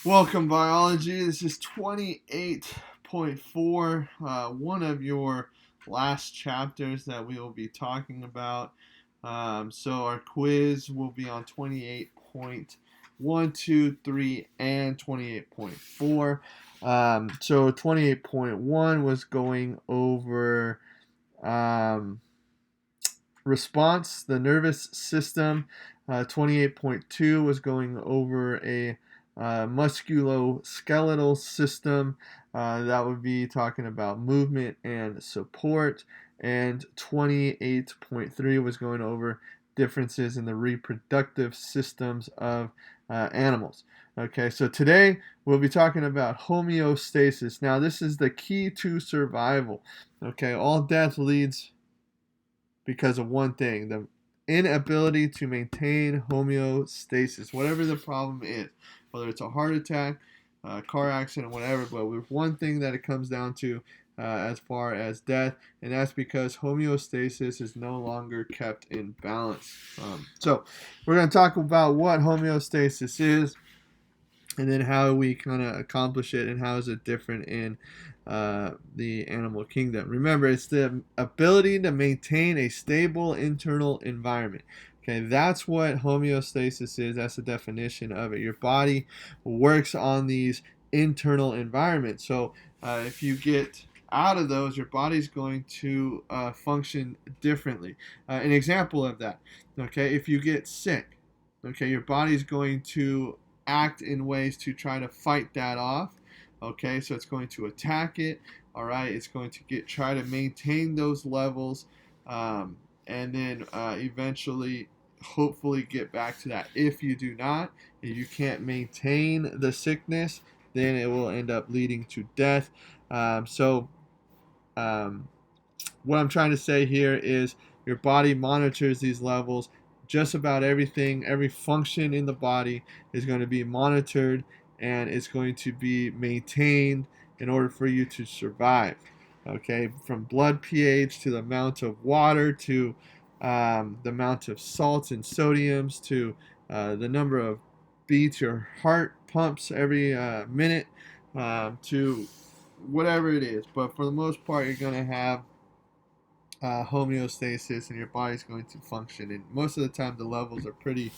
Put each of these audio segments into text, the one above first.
Welcome, biology. This is 28.4, one of your last chapters that we will be talking about. So, our quiz will be on 28.1, 2, 3, and 28.4. So, 28.1 was going over um, response, the nervous system. 28.2 was going over a musculoskeletal system. That would be talking about movement and support. And 28.3 was going over differences in the reproductive systems of animals. Okay, so today we'll be talking about homeostasis. Now, this is the key to survival. Okay, all death leads because of one thing: the inability to maintain homeostasis, whatever the problem is, whether it's a heart attack, car accident, whatever. But with one thing that it comes down to as far as death, and that's because homeostasis is no longer kept in balance. So, we're going to talk about what homeostasis is, and then how we kind of accomplish it, and how is it different in the animal kingdom. Remember, it's the ability to maintain a stable internal environment. Okay, that's what homeostasis is. That's the definition of it. Your body works on these internal environments. So if you get out of those, your body's going to function differently. An example of that, okay, if you get sick, okay, your body's going to act in ways to try to fight that off. Okay, so it's going to attack it. All right, it's going to try to maintain those levels, and then eventually, hopefully, get back to that. If you do not, if you can't maintain the sickness, then it will end up leading to death. So, um, what I'm trying to say here is your body monitors these levels. Just about everything, every function in the body is going to be monitored, and it's going to be maintained in order for you to survive. Okay, from blood pH to the amount of water to the amount of salts and sodiums to the number of beats your heart pumps every minute, to whatever it is. But for the most part, you're going to have homeostasis, and your body's going to function. And most of the time, the levels are pretty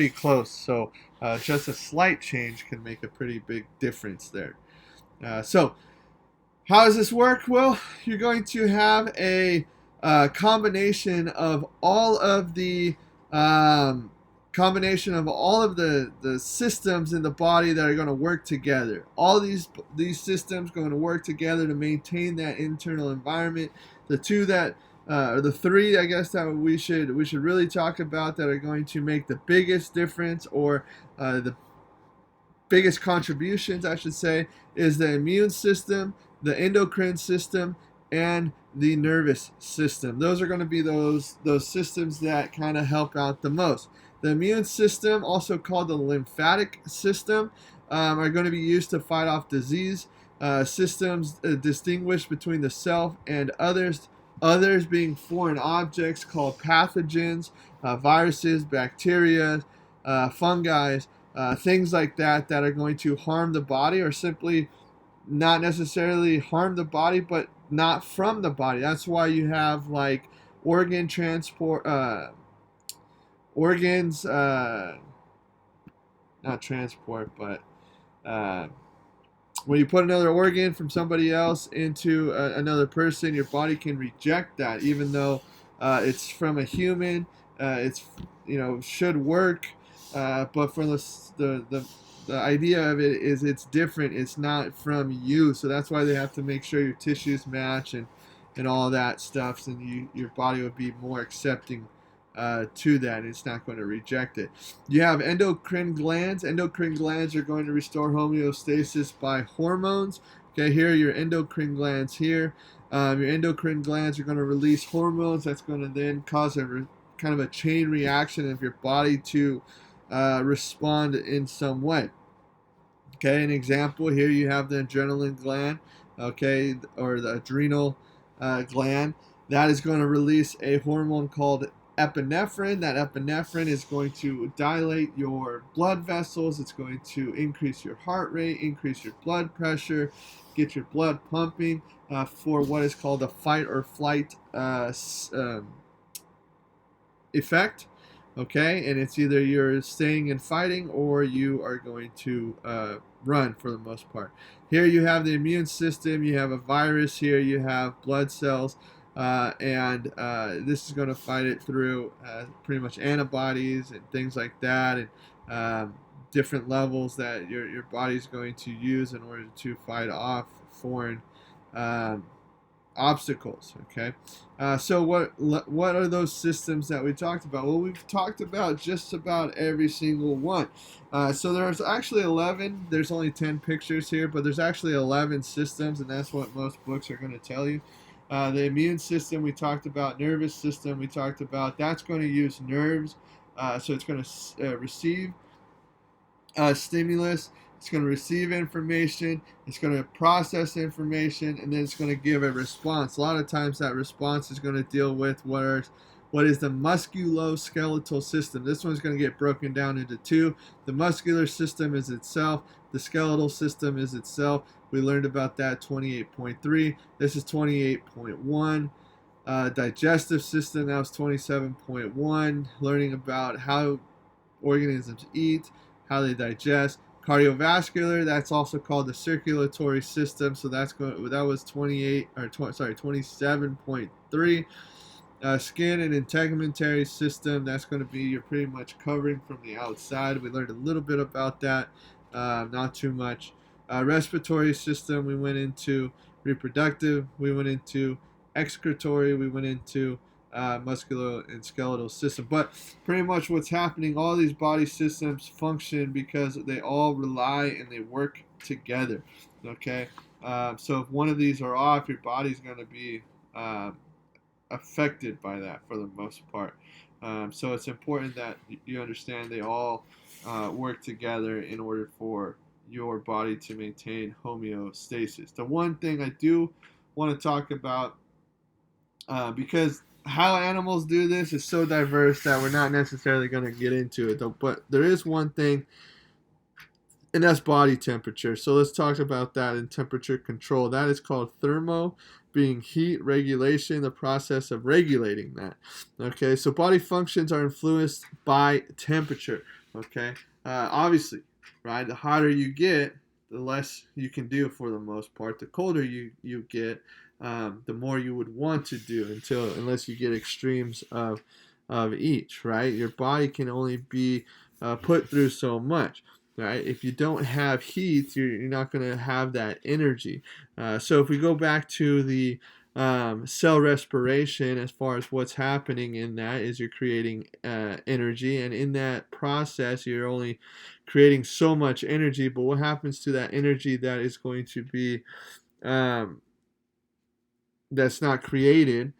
close. So just a slight change can make a pretty big difference there. So how does this work? Well, you're going to have a combination of all of the the systems in the body that are going to work together. All these systems going to work together to maintain that internal environment. The two that or the three, I guess, that we should really talk about that are going to make the biggest difference, or the biggest contributions, I should say, is the immune system, the endocrine system, and the nervous system. Those are going to be those systems that kind of help out the most. The immune system, also called the lymphatic system, are going to be used to fight off disease. Systems distinguish between the self and others. Others being foreign objects called pathogens, viruses, bacteria, fungi, things like that that are going to harm the body, or simply not necessarily harm the body, but not from the body. That's why you have like organ transport, organs, not transport, but uh, when you put another organ from somebody else into another person, your body can reject that, even though it's from a human. It's should work, but for the idea of it is it's different. It's not from you, so that's why they have to make sure your tissues match and all that stuff, and your body would be more accepting to that, and it's not going to reject it. You have endocrine glands. Endocrine glands are going to restore homeostasis by hormones. Okay, here are your endocrine glands here. Your endocrine glands are going to release hormones. That's going to then cause kind of a chain reaction of your body to respond in some way. Okay, an example here, you have the adrenaline gland, okay, or the adrenal gland. That is going to release a hormone called epinephrine. That epinephrine is going to dilate your blood vessels. It's going to increase your heart rate, increase your blood pressure, get your blood pumping for what is called a fight or flight effect. Okay, and it's either you're staying and fighting or you are going to run for the most part. Here you have the immune system, you have a virus here, you have blood cells, and this is going to fight it through pretty much antibodies and things like that, and different levels that your body's going to use in order to fight off foreign um, obstacles. Okay, so what are those systems that we talked about? Well, we've talked about just about every single one. So there's actually 11. There's only 10 pictures here, but there's actually 11 systems, and that's what most books are going to tell you. The immune system we talked about, nervous system we talked about. That's going to use nerves, so it's going to receive stimulus. It's going to receive information, it's going to process information, and then it's going to give a response. A lot of times that response is going to deal with what is the musculoskeletal system. This one's going to get broken down into two. The muscular system is itself, the skeletal system is itself. We learned about that 28.3. This is 28.1. Digestive system, that was 27.1. Learning about how organisms eat, how they digest. Cardiovascular, that's also called the circulatory system, so that was 27.3. Skin and integumentary system, that's going to be you're pretty much covering from the outside. We learned a little bit about that, not too much. Respiratory system, we went into. Reproductive, we went into. Excretory, we went into. Muscular and skeletal system. But pretty much what's happening, all these body systems function because they all rely and they work together. Okay, so if one of these are off, your body's going to be affected by that for the most part. So it's important that you understand they all work together in order for your body to maintain homeostasis. The one thing I do want to talk about, because how animals do this is so diverse that we're not necessarily going to get into it, though. But there is one thing, and that's body temperature. So let's talk about that in temperature control. That is called thermo, being heat regulation, the process of regulating that. Okay, so body functions are influenced by temperature. Okay, obviously, right? The hotter you get, the less you can do for the most part. The colder you get, the more you would want to do unless you get extremes of each, right? Your body can only be put through so much, right? If you don't have heat, you're not going to have that energy. So if we go back to the cell respiration, as far as what's happening in that is you're creating energy, and in that process you're only creating so much energy. But what happens to that energy that is going to be that's not created?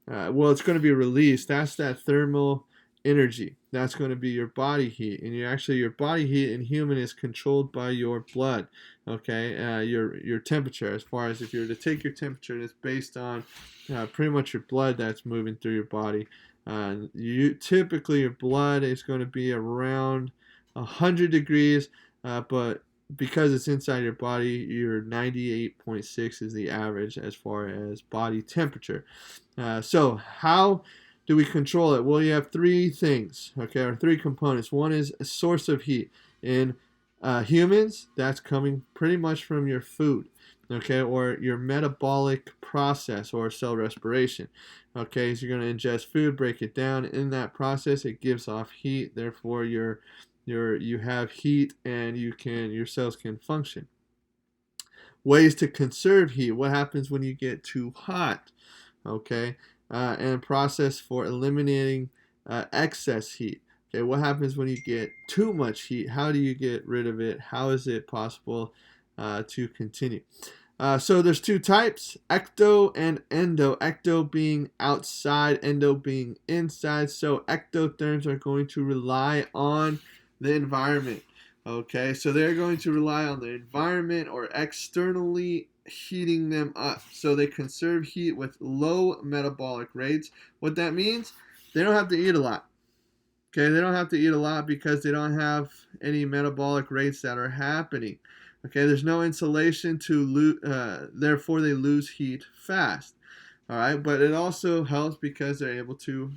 Well, it's going to be released. That's that thermal energy. That's going to be your body heat, and your body heat in human is controlled by your blood. Okay, your temperature. As far as if you were to take your temperature, it's based on pretty much your blood that's moving through your body. Typically your blood is going to be around 100 degrees, but because it's inside your body, your 98.6 is the average as far as body temperature. So how do we control it? Well, you have three things, okay, or three components. One is a source of heat. In humans, that's coming pretty much from your food, okay, or your metabolic process or cell respiration. Okay, so you're going to ingest food, break it down. In that process, it gives off heat. Therefore, you have heat, and your cells can function. Ways to conserve heat. What happens when you get too hot? Okay, and process for eliminating excess heat. Okay, what happens when you get too much heat? How do you get rid of it? How is it possible to continue? So there's two types, ecto and endo. Ecto being outside, endo being inside. So ectotherms are going to rely on the environment. Okay, so they're going to rely on the environment or externally heating them up. So they conserve heat with low metabolic rates. What that means they don't have to eat a lot. Okay, they don't have to eat a lot because they don't have any metabolic rates that are happening. Okay, there's no insulation to lose, therefore they lose heat fast. All right, but it also helps because they're able to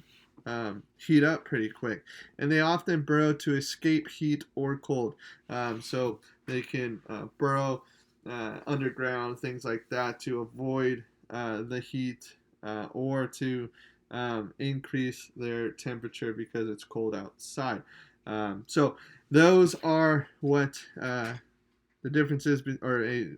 heat up pretty quick, and they often burrow to escape heat or cold. So they can burrow underground, things like that, to avoid the heat or to increase their temperature because it's cold outside. So those are what the differences,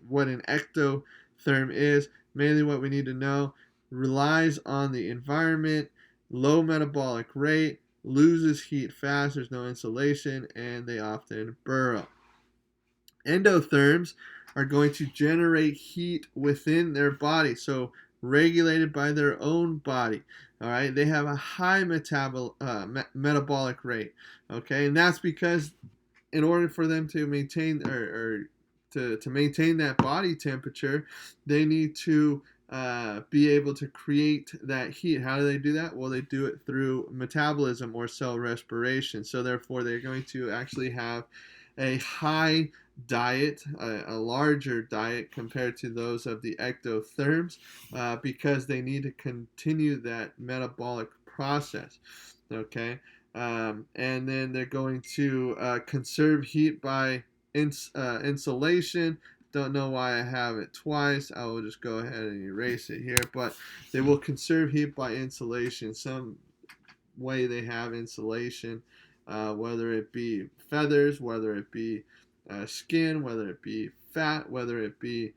what an ectotherm is. Mainly what we need to know: relies on the environment, low metabolic rate, loses heat fast, there's no insulation, and they often burrow. Endotherms are going to generate heat within their body, so regulated by their own body. All right, they have a high metabolic rate. Okay, and that's because in order for them to maintain to maintain that body temperature, they need to be able to create that heat. How do they do that? Well, they do it through metabolism or cell respiration. So therefore, they're going to actually have a high diet, a larger diet compared to those of the ectotherms, because they need to continue that metabolic process. Okay, and then they're going to conserve heat by insulation. Don't know why I have it twice. I will just go ahead and erase it here. But they will conserve heat by insulation. Some way they have insulation, whether it be feathers, whether it be skin, whether it be fat, whether it be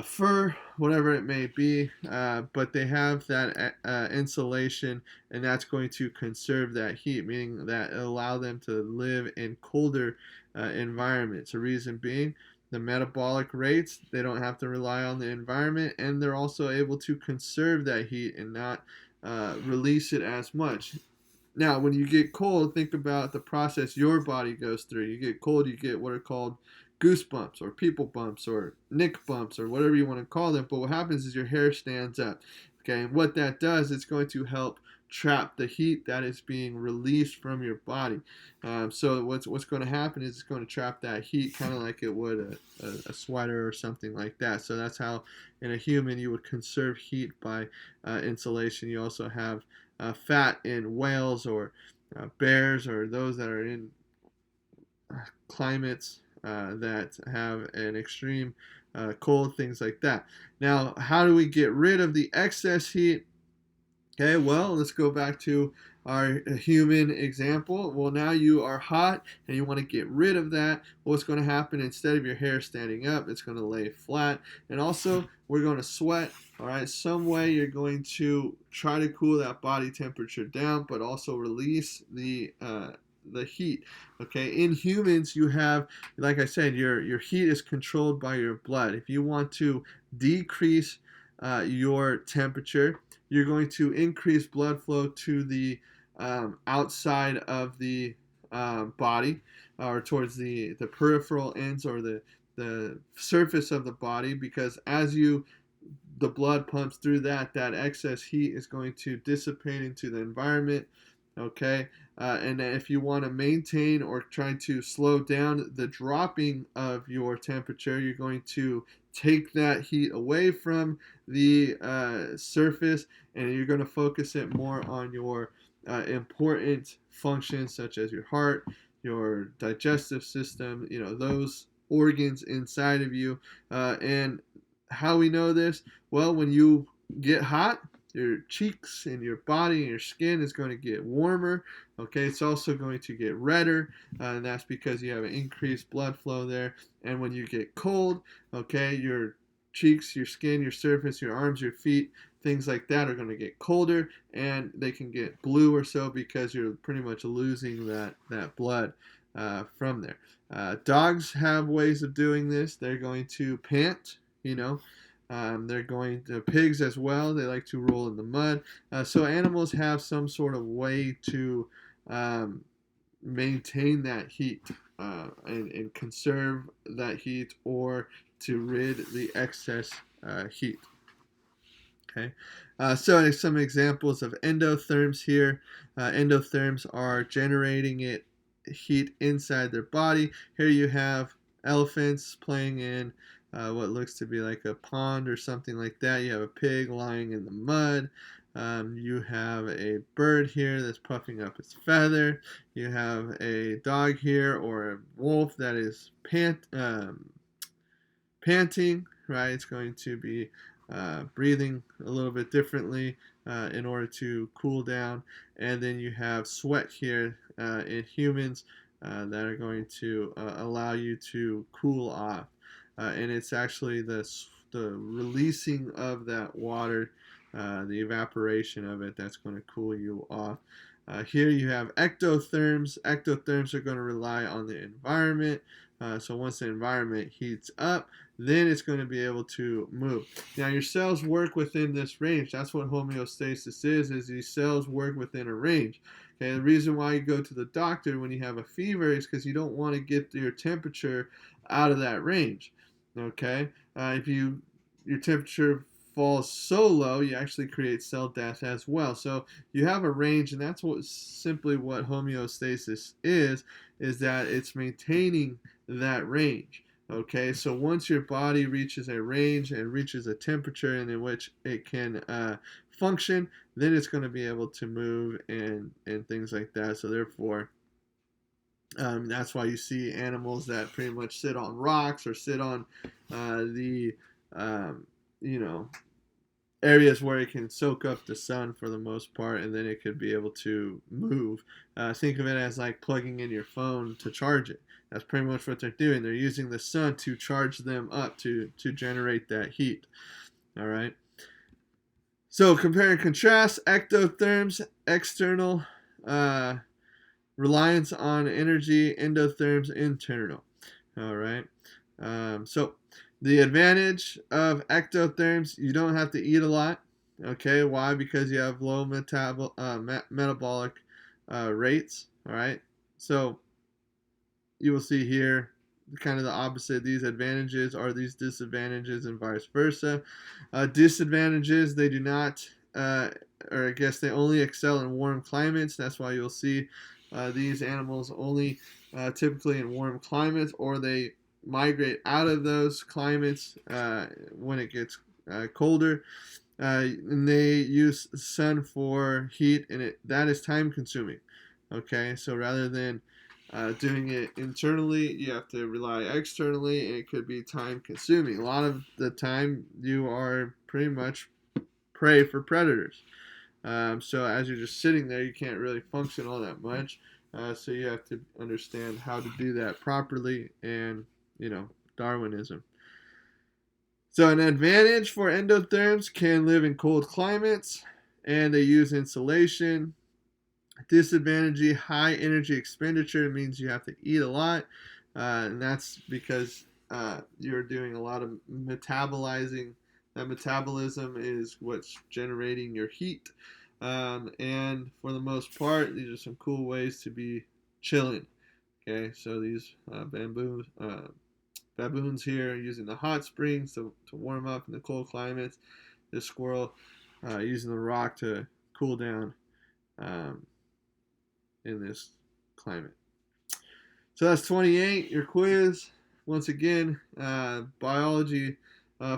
fur, whatever it may be, but they have that insulation, and that's going to conserve that heat, meaning that it allow them to live in colder environments. The reason being, the metabolic rates, they don't have to rely on the environment, and they're also able to conserve that heat and not release it as much. Now, when you get cold, think about the process your body goes through. You get cold, you get what are called goosebumps or people bumps or nick bumps or whatever you want to call them. But what happens is your hair stands up. Okay, and what that does, it's going to help trap the heat that is being released from your body. So what's going to happen is it's going to trap that heat, kind of like it would a sweater or something like that. So that's how in a human you would conserve heat by insulation. You also have fat in whales or bears or those that are in climates that have an extreme cold, things like that. Now, how do we get rid of the excess heat? Okay, well, let's go back to our human example. Well, now you are hot and you want to get rid of that. What's going to happen, instead of your hair standing up, it's going to lay flat. And also, we're going to sweat. All right, some way you're going to try to cool that body temperature down, but also release the heat. Okay, in humans, you have, like I said, your heat is controlled by your blood. If you want to decrease your temperature, you're going to increase blood flow to the outside of the body, or towards the peripheral ends or the surface of the body, because as the blood pumps through that excess heat is going to dissipate into the environment. Okay, and if you want to maintain or try to slow down the dropping of your temperature, you're going to take that heat away from the surface, and you're going to focus it more on your important functions such as your heart, your digestive system, those organs inside of you. And how we know this? Well, when you get hot, your cheeks and your body and your skin is going to get warmer. Okay, it's also going to get redder, and that's because you have an increased blood flow there. And when you get cold, okay, your cheeks, your skin, your surface, your arms, your feet, things like that are going to get colder, and they can get blue or so because you're pretty much losing that blood from there. Dogs have ways of doing this. They're going to pant, they're going to, pigs as well, they like to roll in the mud. So animals have some sort of way to maintain that heat and conserve that heat, or to rid the excess heat. Okay, so some examples of endotherms here. Endotherms are generating heat inside their body. Here you have elephants playing in what looks to be like a pond or something like that. You have a pig lying in the mud. You have a bird here that's puffing up its feather. You have a dog here or a wolf that is panting, right? It's going to be breathing a little bit differently in order to cool down. And then you have sweat here in humans that are going to allow you to cool off. And it's actually the releasing of that water, the evaporation of it, that's going to cool you off. Here you have ectotherms. Ectotherms are going to rely on the environment. So once the environment heats up, then it's going to be able to move. Now your cells work within this range. That's what homeostasis is these cells work within a range. Okay, the reason why you go to the doctor when you have a fever is because you don't want to get your temperature out of that range. Okay, if your temperature falls so low, you actually create cell death as well. So you have a range, and that's simply what homeostasis is that it's maintaining that range. Okay, so once your body reaches a range and reaches a temperature in which it can function, then it's going to be able to move and things like that. So therefore, that's why you see animals that pretty much sit on rocks or sit on the you know areas where it can soak up the sun for the most part, and then it could be able to move. Think of it as like plugging in your phone to charge it. That's pretty much what they're doing. They're using the sun to charge them up to generate that heat. All right. So compare and contrast ectotherms, external reliance on energy, endotherms, internal. All right. So the advantage of ectotherms, you don't have to eat a lot. Okay, why? Because you have low metabolic rates. All right. So you will see here kind of the opposite. These advantages are these disadvantages and vice versa. Disadvantages, they do not, or I guess they only excel in warm climates. That's why you'll see these animals only typically in warm climates, or they migrate out of those climates when it gets colder. And they use sun for heat, and that is time consuming. Okay, so rather than doing it internally, you have to rely externally, and it could be time consuming. A lot of the time, you are pretty much prey for predators. So as you're just sitting there, you can't really function all that much. So you have to understand how to do that properly, and Darwinism. So an advantage for endotherms can live in cold climates, and they use insulation. Disadvantage, high energy expenditure means you have to eat a lot, and that's because you're doing a lot of metabolizing. That metabolism is what's generating your heat. And for the most part, these are some cool ways to be chilling. Okay, so these baboons here are using the hot springs to warm up in the cold climates. This squirrel using the rock to cool down um, in this climate. So that's 28, your quiz. Once again, biology,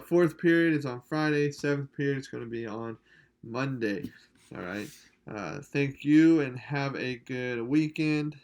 fourth period is on Friday, seventh period is going to be on Monday. All right. Thank you and have a good weekend.